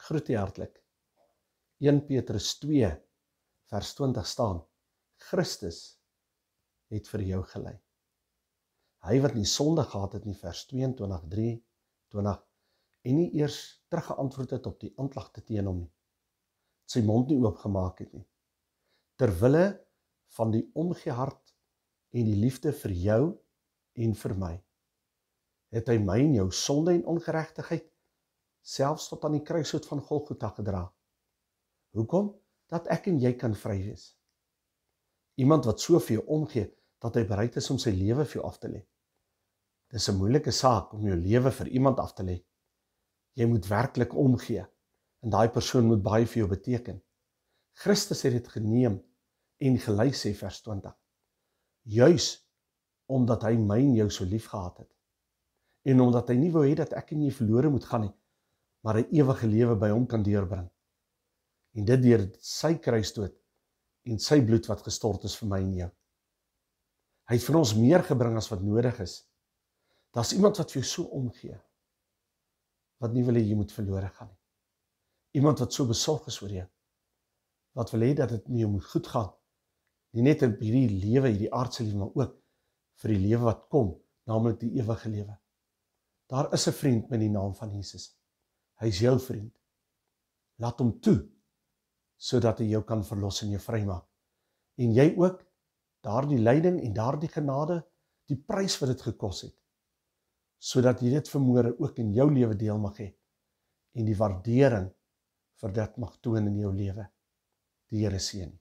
Ek groet u hartlik. 1 Petrus 2 vers 20 staan, Christus het vir jou gelei. Hy wat nie sonde gehad het nie, vers 22, 23, en nie eers teruggeantwoord het op die aanklagte teen hom nie, sy mond nie oopgemaak het nie, terwille van die omgee hart en die liefde vir jou en vir my, het hy my en jou sonde en ongeregtigheid selfs tot aan die kruishout van Golgotha gedra. Hoekom? Dat ek en jy kan vry wees. Iemand wat so vir jou omgee, dat hy bereid is om sy lewe vir jou af te lê. Dis 'n moeilike saak om jou lewe vir iemand af te lê. Jy moet werklik omgee, en daai persoon moet baie vir jou beteken. Christus het dit geneem en gelei, sê vers 20. Juis omdat hy my en jou so lief gehad het. En omdat hy nie wou hê dat ek en jy verlore moet gaan nie, maar 'n ewige lewe by hom kan deurbring. En dit deur sy kruisdood en sy bloed wat gestort is vir my en jou. Hy het vir ons meer gebring as wat nodig is. Daar's iemand wat vir jou so omgee, wat nie wil hê jy moet verlore gaan nie. Iemand wat so besorg is oor jou, wat wil hê dat dit met jou moet goed gaan, nie net in hierdie lewe, hierdie aardse lewe, maar ook vir die lewe wat kom, naamlik die ewige lewe. Daar is 'n vriend met die naam van Jesus. Hy is jou vriend. Laat hom toe, sodat hy jou kan verlos en jou vrymaak. En jy ook, daardie lyding en daardie genade, die prys wat dit gekos het, sodat jy dit vermoere ook in jou lewe deel mag hê, en die waardering vir dit mag toon in jou lewe. Die Here seën.